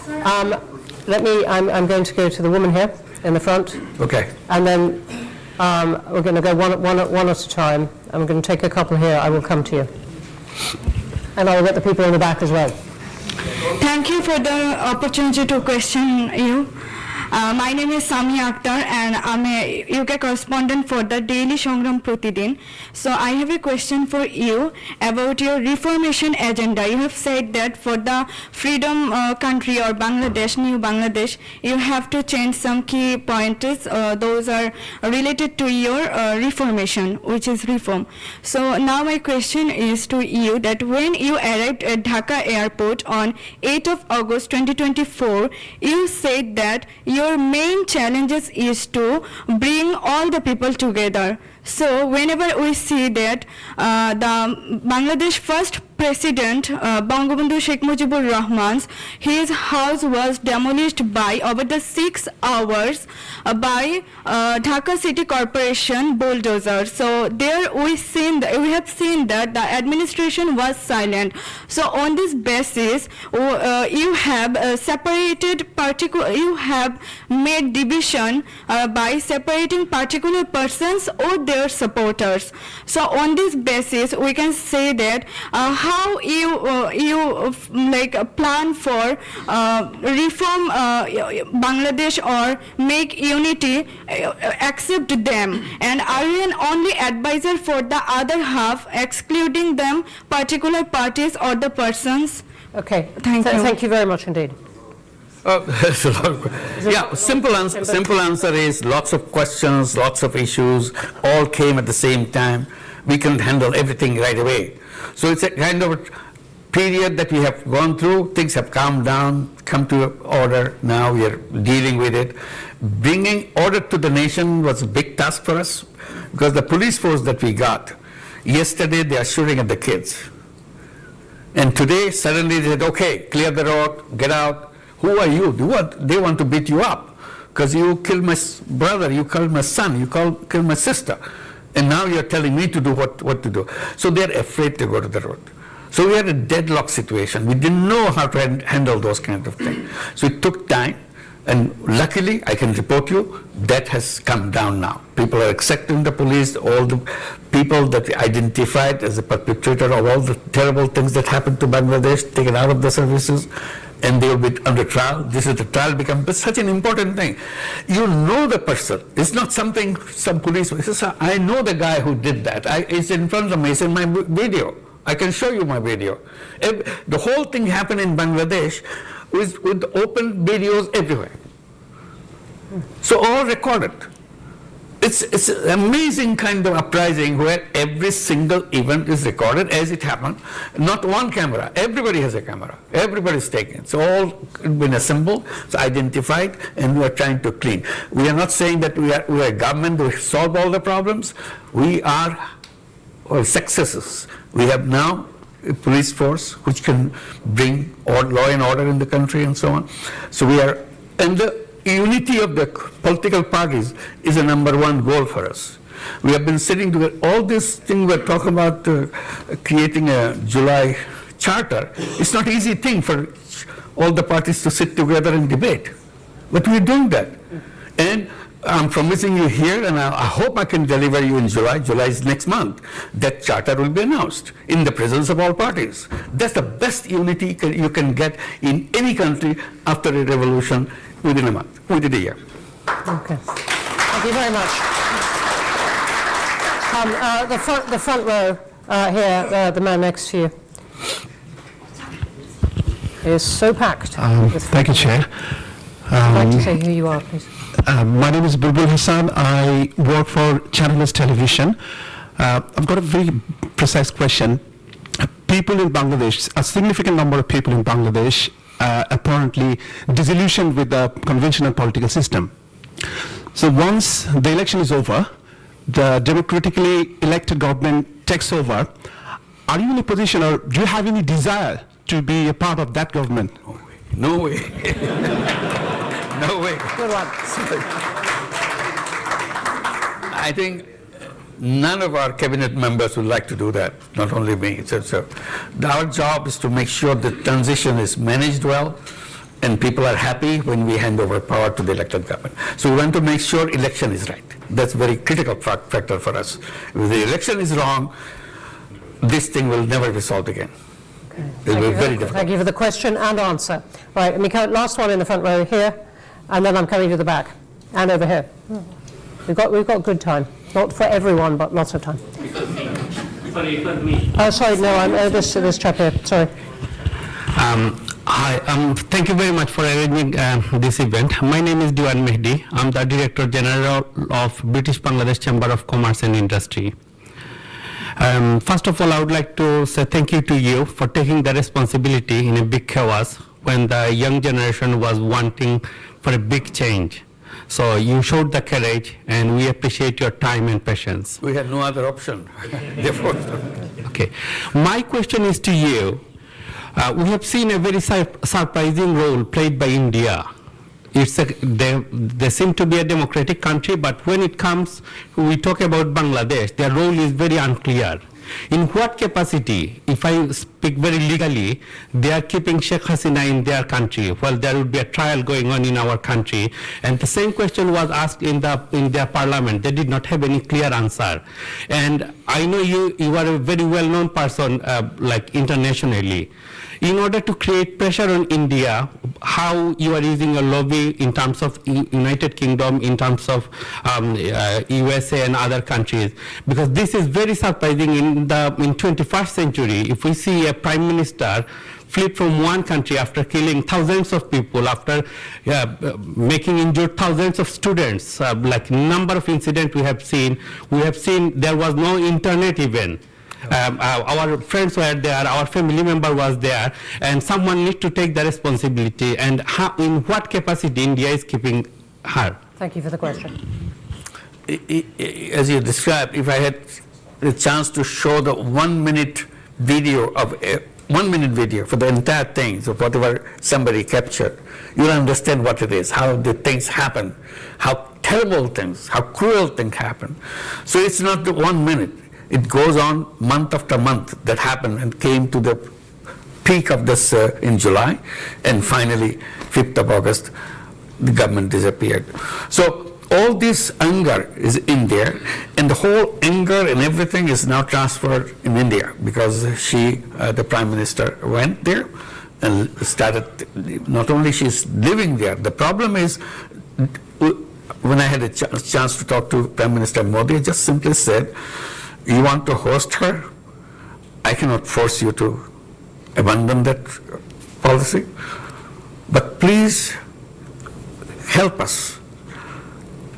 I'm going to go to the woman here in the front. Okay. And then we're going to go one at a time. I'm going to take a couple here. I will come to you. And I will get the people in the back as well. Thank you for the opportunity to question you. My name is Sami Akhtar and I'm a UK correspondent for the Daily Sangram Pratidin. So I have a question for you about your reformation agenda. You have said that for the freedom country or Bangladesh, new Bangladesh, you have to change some key pointers. Those are related to your reformation, which is reform. So now my question is to you that when you arrived at Dhaka airport on 8th of August 2024, you said that your main challenges is to bring all the people together. So whenever we see that the Bangladesh first President Bangabandhu Sheikh Mujibur Rahman's his house was demolished by over the 6 hours by Dhaka City Corporation bulldozer. So there we have seen that the administration was silent. So on this basis, you have you have made division by separating particular persons or their supporters. So on this basis, we can say that how you plan for reform Bangladesh or make unity, accept them, and are you an only advisor for the other half, excluding them particular parties or the persons? Okay. Thank you. Thank you very much indeed. Yeah, simple answer is lots of questions, lots of issues, all came at the same time. We couldn't handle everything right away. So it's a kind of a period that we have gone through. Things have calmed down, come to order. Now we are dealing with it. Bringing order to the nation was a big task for us because the police force that we got, yesterday they are shooting at the kids. And today suddenly they said, okay, clear the road, get out. Who are you? They want to beat you up because you killed my brother, you killed my son, you killed my sister. And now you're telling me to do what to do. So they're afraid to go to the road. So we had a deadlock situation. We didn't know how to handle those kind of things. So it took time. And luckily, I can report you, that has come down now. People are accepting the police, all the people that we identified as the perpetrator of all the terrible things that happened to Bangladesh, taken out of the services, and they will be under trial. This is the trial becomes such an important thing. You know the person. It's not something some police, I know the guy who did that. It's in front of me, it's in my video. I can show you my video. The whole thing happened in Bangladesh with open videos everywhere. So all recorded. It's an amazing kind of uprising where every single event is recorded as it happened. Not one camera. Everybody has a camera. Everybody's taking it. It's all been assembled, it's identified, and we are trying to clean. We are not saying that we are a government to solve all the problems. We are successes. We have now a police force which can bring law and order in the country and so on. So we are, and the unity of the political parties is a #1 goal for us. We have been sitting together, all this thing we're talking about creating a July charter. It's not an easy thing for all the parties to sit together and debate, but we're doing that. And I'm promising you here, and I hope I can deliver you in July. July is next month. That charter will be announced in the presence of all parties. That's the best unity you can get in any country after a revolution within a month, within a year. Okay. Thank you very much. The front row here, the man next to you, is so packed. Thank you, Chair. I'd like to say who you are, please. My name is Bulbul Hassan. I work for Channelist Television. I've got a very precise question. People in Bangladesh, a significant number of people in Bangladesh, apparently disillusioned with the conventional political system. So once the election is over, the democratically elected government takes over. Are you in a position, or do you have any desire to be a part of that government? No way. No way. Good one. I think none of our cabinet members would like to do that, not only me. So our job is to make sure the transition is managed well and people are happy when we hand over power to the elected government. So we want to make sure election is right. That's a very critical factor for us. If the election is wrong, this thing will never be solved again. Okay. It will be very difficult. Thank you for the question and answer. Right, Mika, last one in the front row here. and then I'm coming to the back, and over here. We've got good time. Not for everyone, but lots of time. Sorry, it was me. Sorry, no, I'm this chap here. Sorry. Hi, thank you very much for arranging this event. My name is Diwan Mehdi. I'm the Director General of British Bangladesh Chamber of Commerce and Industry. First of all, I would like to say thank you to you for taking the responsibility in a big chaos when the young generation was wanting for a big change. So you showed the courage, and we appreciate your time and patience. We had no other option. Therefore, Okay. My question is to you. We have seen a very surprising role played by India. They seem to be a democratic country, but when it comes, we talk about Bangladesh, their role is very unclear. In what capacity, if I speak very legally, they are keeping Sheikh Hasina in their country? Well, there would be a trial going on in our country, and the same question was asked in their parliament. They did not have any clear answer. And I know you are a very well-known person, like internationally. In order to create pressure on India, how you are using your lobby in terms of United Kingdom, in terms of USA and other countries, because this is very surprising in 21st century. If we see a prime minister fled from one country after killing thousands of people, after making injured thousands of students, like number of incidents we have seen there was no internet even. Our friends were there, our family member was there, and someone needs to take the responsibility. And how, in what capacity India is keeping her? Thank you for the question. as you described, if I had the chance to show the 1 minute video of 1 minute video for the entire thing, so whatever somebody captured, you'll understand what it is, how the things happen, how terrible things, how cruel things happen. So it's not the 1 minute. It goes on month after month that happened and came to the peak of this in July, and finally 5th of August the government disappeared. So all this anger is in there, and the whole anger and everything is now transferred in India, because she, the Prime Minister, went there and started, not only she's living there, the problem is, when I had a chance to talk to Prime Minister Modi, I just simply said, you want to host her? I cannot force you to abandon that policy, but please help us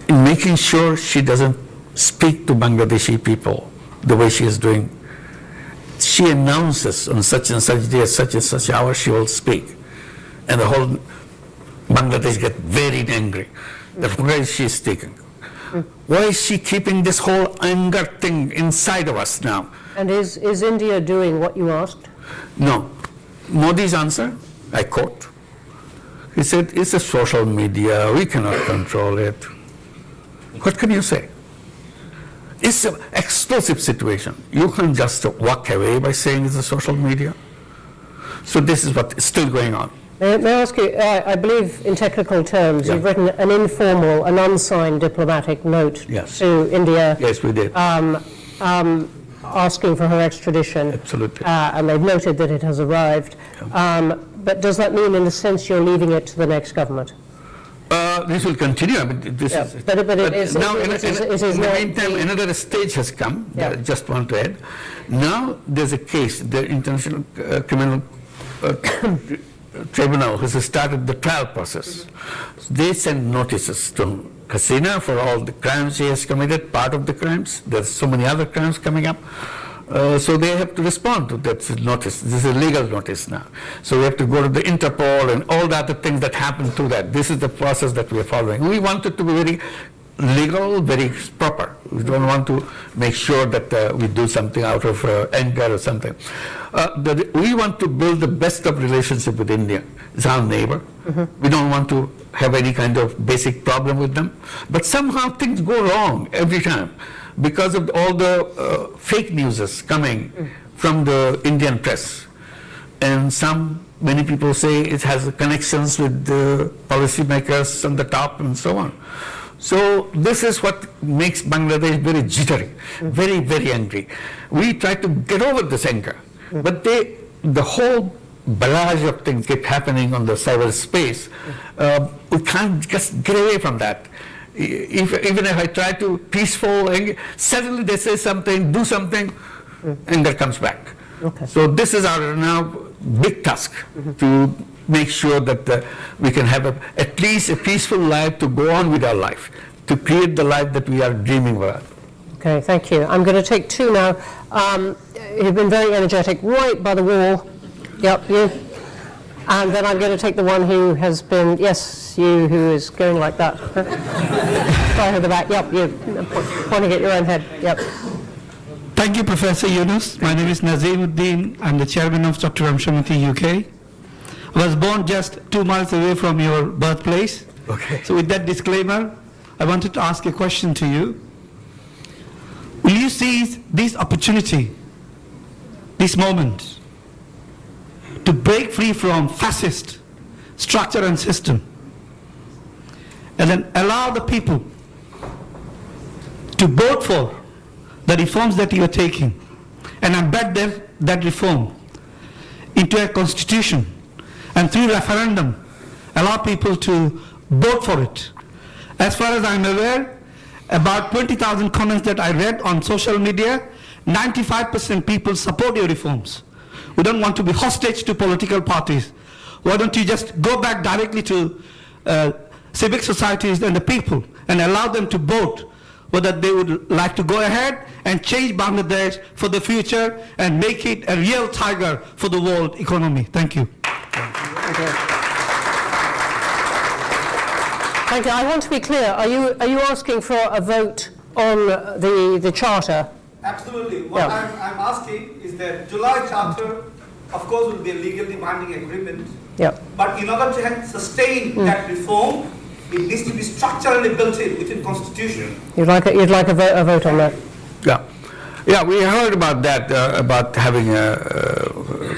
in making sure she doesn't speak to Bangladeshi people the way she is doing. She announces on such and such day, such and such hour she will speak, and the whole Bangladesh get very angry that why is she speaking? Why is she keeping this whole anger thing inside of us now? And is India doing what you asked? No. Modi's answer, I quote, he said, it's a social media, we cannot control it. What can you say? It's an explosive situation. You can't just walk away by saying it's a social media. So this is what is still going on. May I ask you, I believe in technical terms, Yeah. you've written an informal, an unsigned diplomatic note Yes. to India. Yes, we did. Asking for her extradition. Absolutely. And they've noted that it has arrived. But does that mean, in a sense, you're leaving it to the next government? This will continue. I mean, this Yeah, is, but it is- now, it in is the not meantime, the- another stage has come. Yeah. I just want to add. Now there's a case, the International Criminal Tribunal has started the trial process. They send notices to Hasina for all the crimes she has committed, part of the crimes. There's so many other crimes coming up. So they have to respond to that notice. This is a legal notice now. So we have to go to the Interpol and all the other things that happen to that. This is the process that we are following. We want it to be very legal, very proper. We don't want to make sure that we do something out of anger or something. We want to build the best of relationship with India. It's our neighbor. We don't want to have any kind of basic problem with them. But somehow things go wrong every time, because of all the fake news coming from the Indian press. And many people say it has connections with the policymakers on the top and so on. So this is what makes Bangladesh very jittery, very, very angry. We try to get over this anger, but the whole barrage of things keep happening on the cyberspace, we can't just get away from that. Even if I try to peaceful, suddenly they say something, do something, and that comes back. Okay. So this is our now big task to make sure that we can have at least a peaceful life to go on with our life, to create the life that we are dreaming about. Okay, thank you. I'm going to take two now. You've been very energetic, right by the wall. Yep, you. And then I'm going to take the one who has been, yes, you, who is going like that. Right at the back, yep, you, pointing at your own head, yep. Thank you, Professor Yunus. My name is Nazimuddin. I'm the chairman of Dr. Ramshamati UK. I was born just 2 miles away from your birthplace. Okay. So with that disclaimer, I wanted to ask a question to you. Will you seize this opportunity, this moment, to break free from fascist structure and system, and then allow the people to vote for the reforms that you are taking and embed that reform into a constitution, and through referendum allow people to vote for it? As far as I'm aware, about 20,000 comments that I read on social media, 95% people support your reforms. We don't want to be hostage to political parties. Why don't you just go back directly to civic societies and the people and allow them to vote whether they would like to go ahead and change Bangladesh for the future and make it a real tiger for the world economy. Thank you. Thank you. Thank you. I want to be clear. Are you asking for a vote on the charter? Absolutely. What Yeah. I'm asking is that July Charter, of course, will be a legally binding agreement. Yep. But in order to sustain that reform, it needs to be structurally built in within Constitution. You'd like a vote on that? Yeah, we heard about that, about having a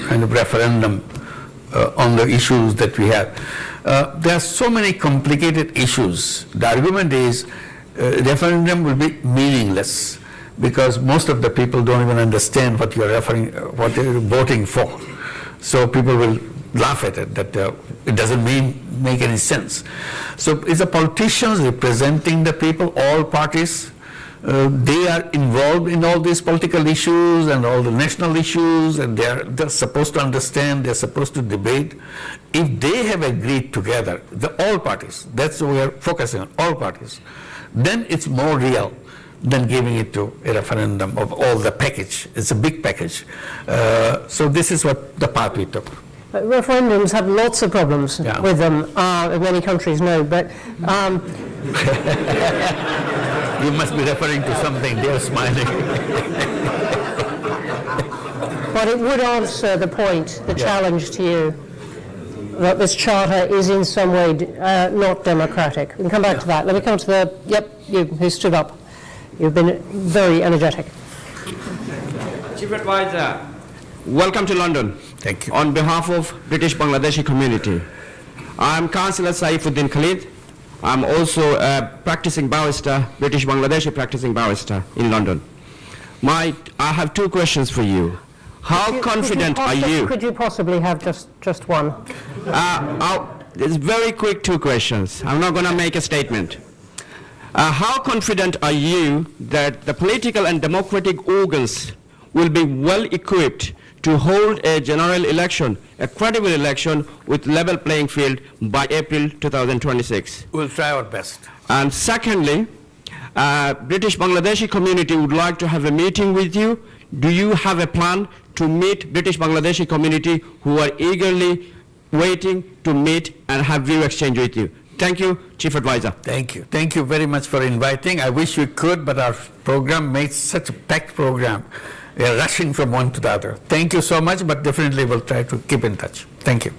kind of referendum on the issues that we have. There are so many complicated issues. The argument is referendum will be meaningless because most of the people don't even understand what you're what they're voting for. So people will laugh at it, that it doesn't make any sense. So it's the politicians representing the people, all parties. They are involved in all these political issues and all the national issues, and they're supposed to understand, they're supposed to debate. If they have agreed together, all parties, that's what we are focusing on, all parties, then it's more real than giving it to a referendum of all the package. It's a big package. So this is what the path we took. Referendums have lots of problems with them, many countries know, but you must be referring to something, they're smiling. but it would answer the point, the challenge to you, that this charter is in some way not democratic. We can come back to that. Let me come to you who stood up. You've been very energetic. Chief Advisor, welcome to London. Thank you. On behalf of British Bangladeshi community, I'm Councillor Saifuddin Khalid. I'm also a practicing barrister, British Bangladeshi practicing barrister in London. I have two questions for you. How confident are you? Could you possibly have just one? It's very quick two questions. I'm not going to make a statement. How confident are you that the political and democratic organs will be well equipped to hold a general election, a credible election with level playing field by April 2026? We'll try our best. And secondly, British Bangladeshi community would like to have a meeting with you. Do you have a plan to meet British Bangladeshi community who are eagerly waiting to meet and have view exchange with you? Thank you, Chief Advisor. Thank you. Thank you very much for inviting. I wish we could, but our program makes such a packed program. We are rushing from one to the other. Thank you so much, but definitely we'll try to keep in touch. Thank you.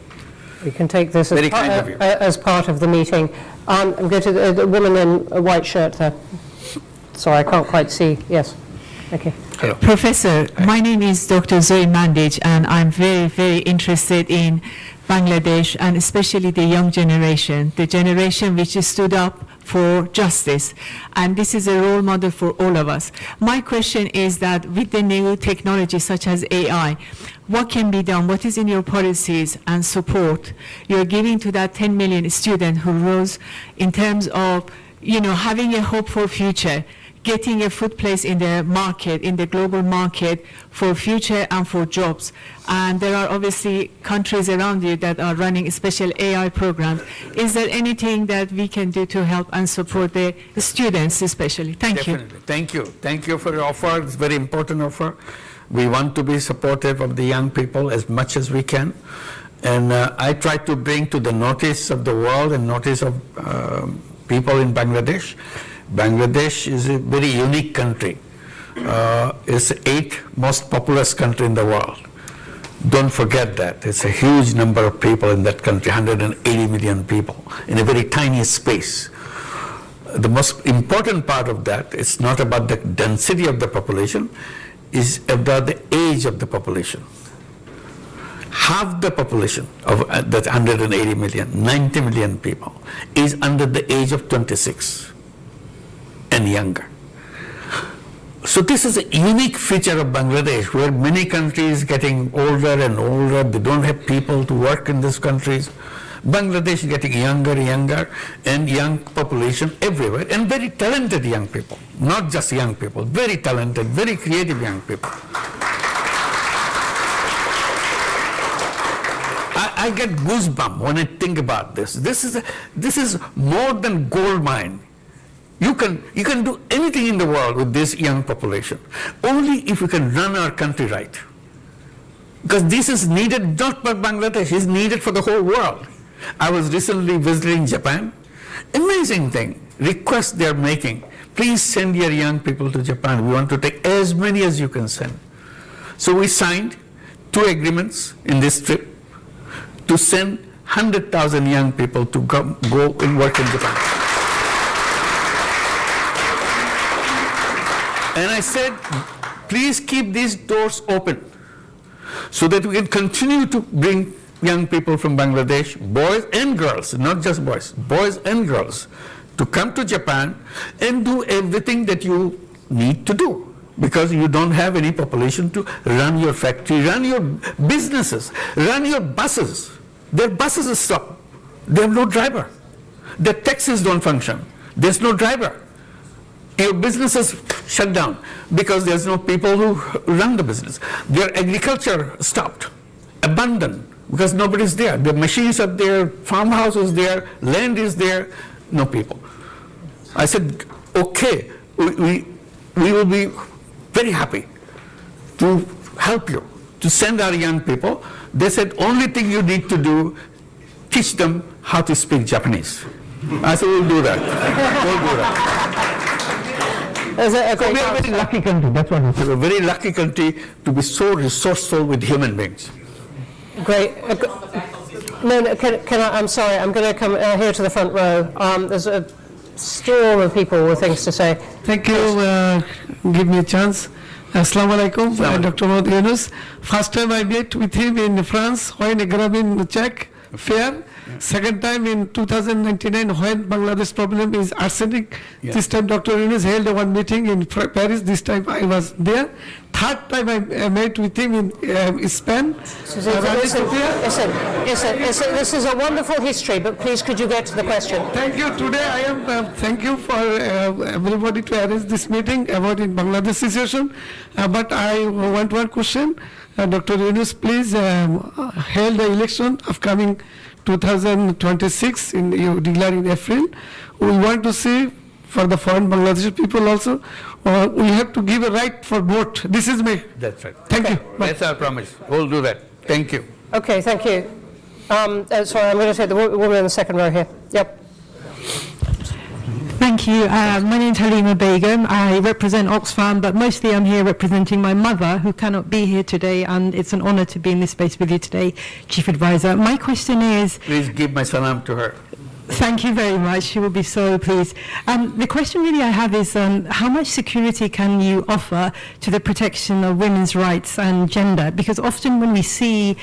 We can take this Very kind of you. as part of the meeting. I'm going to the woman in a white shirt there. Sorry, I can't quite see. Yes. Thank you. Hello. Professor, my name is Dr. Zoe Mandage, and I'm very, very interested in Bangladesh and especially the young generation, the generation which stood up for justice. And this is a role model for all of us. My question is that with the new technology such as AI, what can be done? What is in your policies and support you're giving to that 10 million student who rose in terms of, having a hope for future, getting a foot place in the market, in the global market for future and for jobs? And there are obviously countries around you that are running special AI programs. Is there anything that we can do to help and support the students especially? Thank you. Definitely. Thank you. Thank you for your offer. It's a very important offer. We want to be supportive of the young people as much as we can. And I try to bring to the notice of the world and notice of people in Bangladesh. Bangladesh is a very unique country. It's the 8th most populous country in the world. Don't forget that. It's a huge number of people in that country, 180 million people, in a very tiny space. The most important part of that is not about the density of the population, is about the age of the population. Half the population of that 180 million, 90 million people, is under the age of 26 and younger. So this is a unique feature of Bangladesh, where many countries getting older and older, they don't have people to work in these countries. Bangladesh is getting younger and younger, and young population everywhere, and very talented young people, not just young people, very talented, very creative young people. I get goosebumps when I think about this. This is more than gold mine. You can do anything in the world with this young population, only if we can run our country right. Because this is needed not for Bangladesh, it's needed for the whole world. I was recently visiting Japan. Amazing thing, request they're making. Please send your young people to Japan. We want to take as many as you can send. So we signed 2 agreements in this trip to send 100,000 young people to go and work in Japan. And I said, please keep these doors open so that we can continue to bring young people from Bangladesh, boys and girls, not just boys and girls, to come to Japan and do everything that you need to do, because you don't have any population to run your factory, run your businesses, run your buses. Their buses are stopped. They have no driver. Their taxis don't function. There's no driver. Your businesses shut down because there's no people who run the business. Their agriculture stopped, abandoned, because nobody's there. The machines are there, farmhouse is there, land is there, no people. I said, okay, we will be very happy to help you, to send our young people. They said, only thing you need to do, teach them how to speak Japanese. I said, we'll do that. We'll do that. So we are a very lucky country, that's what I said. We're a very lucky country to be so resourceful with human beings. Great. No, can I, I'm sorry, I'm going to come here to the front row. There's a storm of people with things to say. Thank you. Give me a chance. Assalamu alaikum, Dr. Mohammed Yunus. First time I met with him in France when Agrabin check fair. Second time in 2099 when Bangladesh problem is arsenic. Yeah. This time Dr. Yunus held one meeting in Paris. This time I was there. Third time I met with him in Spain. Listen, this is a wonderful history, but please could you get to the question? Thank you. Today I am, thank you for everybody to arrange this meeting about in Bangladesh situation. But I want one question. Dr. Yunus, please held the election upcoming 2026 you declare in April. We want to see for the foreign Bangladeshi people also, we have to give a right for vote. This is me. That's right. Thank you. That's our promise. We'll do that. Thank you. Okay, thank you. Sorry, I'm going to take the woman in the second row here. Yep. Thank you. My name is Halima Begum. I represent Oxfam, but mostly I'm here representing my mother, who cannot be here today, and it's an honor to be in this space with you today, Chief Advisor. My question is... Please give my salam to her. Thank you very much. You will be so pleased. The question really I have is how much security can you offer to the protection of women's rights and gender? Because often when we see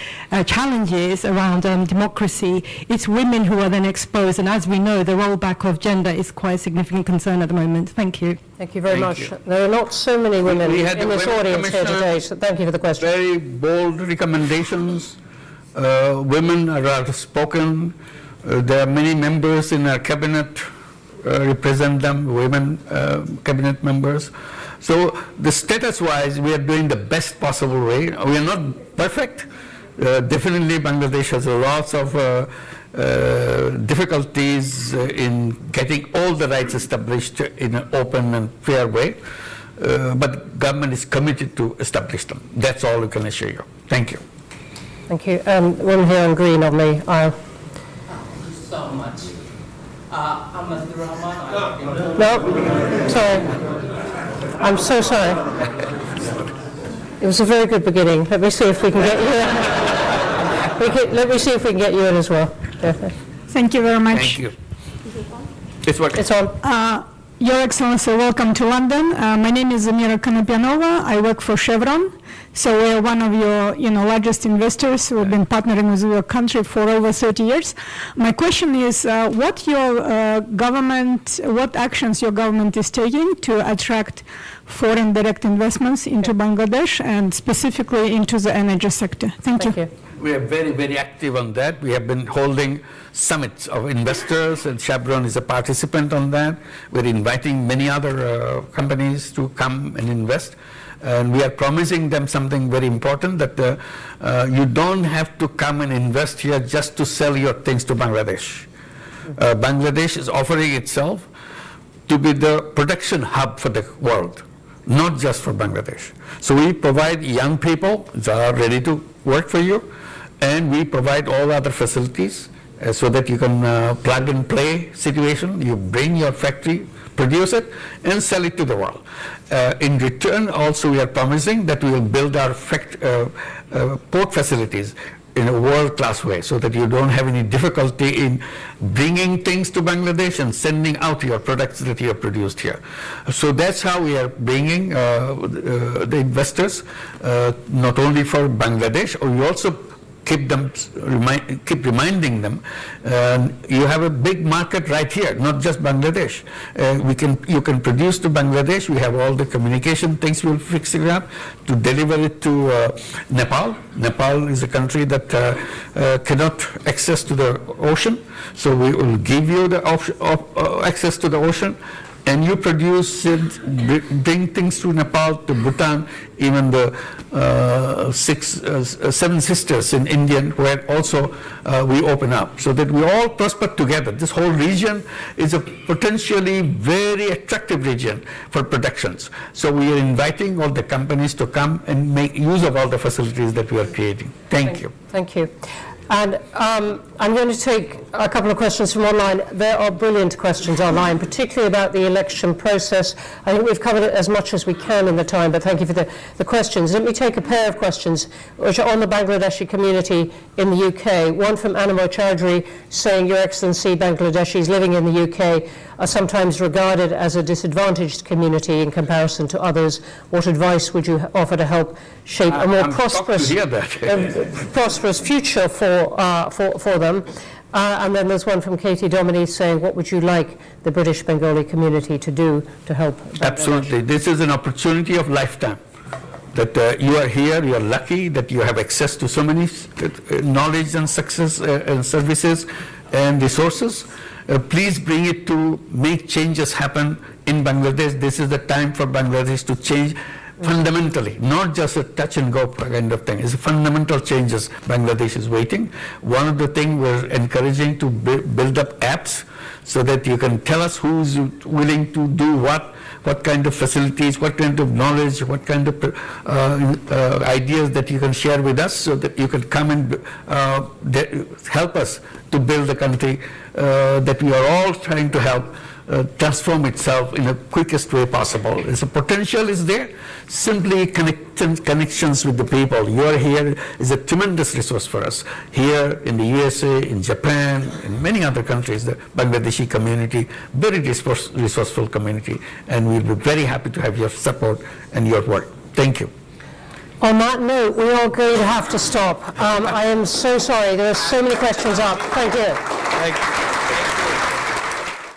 challenges around democracy, it's women who are then exposed. And as we know, the rollback of gender is quite a significant concern at the moment. Thank you. Thank you very Thank much. you. There are not so many women We had in the this Women audience here Commissioner, today, so thank you for the question. Very bold recommendations. Women are outspoken. There are many members in our cabinet represent them, women cabinet members. So the status-wise, we are doing the best possible way. We are not perfect. Definitely Bangladesh has lots of difficulties in getting all the rights established in an open and fair way. But government is committed to establish them. That's all we can assure you. Thank you. Thank you. One here on green of me. So much. I'm Abdul Rahman. No, sorry. I'm so sorry. It was a very good beginning. Let me see if we can get you in. Let me see if we can get you in as well. Thank you very much. Thank you. It's working. It's on. Your Excellency, welcome to London. My name is Zamira Konopianova. I work for Chevron. So we're one of your largest investors. We've been partnering with your country for over 30 years. My question is what actions your government is taking to attract foreign direct investments into Bangladesh and specifically into the energy sector? Thank you. We are very, very active on that. We have been holding summits of investors, and Chevron is a participant on that. We're inviting many other companies to come and invest. And we are promising them something very important, that you don't have to come and invest here just to sell your things to Bangladesh. Bangladesh is offering itself to be the production hub for the world, not just for Bangladesh. So we provide young people that are ready to work for you, and we provide all other facilities so that you can plug and play situation. You bring your factory, produce it, and sell it to the world. In return, also, we are promising that we will build our port facilities in a world-class way, so that you don't have any difficulty in bringing things to Bangladesh and sending out your products that you have produced here. So that's how we are bringing the investors, not only for Bangladesh, or we also keep reminding them, you have a big market right here, not just Bangladesh. You can produce to Bangladesh. We have all the communication things. We'll fix it up to deliver it to Nepal. Nepal is a country that cannot access to the ocean, so we will give you the access to the ocean. And you produce it, bring things to Nepal, to Bhutan, even the seven sisters in India, where also we open up, so that we all prosper together. This whole region is a potentially very attractive region for productions. So we are inviting all the companies to come and make use of all the facilities that we are creating. Thank you. Thank you. And I'm going to take a couple of questions from online. There are brilliant questions online, particularly about the election process. I think we've covered it as much as we can in the time, but thank you for the questions. Let me take a pair of questions which are on the Bangladeshi community in the UK. One from Animo Chowdhury saying, Your Excellency, Bangladeshis living in the UK are sometimes regarded as a disadvantaged community in comparison to others. What advice would you offer to help shape a more prosperous future for them? And then there's one from Katie Dominy saying, what would you like the British Bengali community to do to help Bangladesh? Absolutely. This is an opportunity of lifetime. That you are here, you are lucky that you have access to so many knowledge and success and services and resources. Please bring it to make changes happen in Bangladesh. This is the time for Bangladesh to change fundamentally, not just a touch and go kind of thing. It's fundamental changes Bangladesh is waiting. One of the things we're encouraging to build up apps so that you can tell us who's willing to do what kind of facilities, what kind of knowledge, what kind of ideas that you can share with us, so that you can come and help us to build the country that we are all trying to help transform itself in the quickest way possible. The potential is there. Simply connections with the people. You are here is a tremendous resource for us. Here in the USA, in Japan, in many other countries, the Bangladeshi community, very resourceful community, and we'll be very happy to have your support and your work. Thank you. On that note, we are going to have to stop. I am so sorry. There are so many questions up. Thank you. Thank you.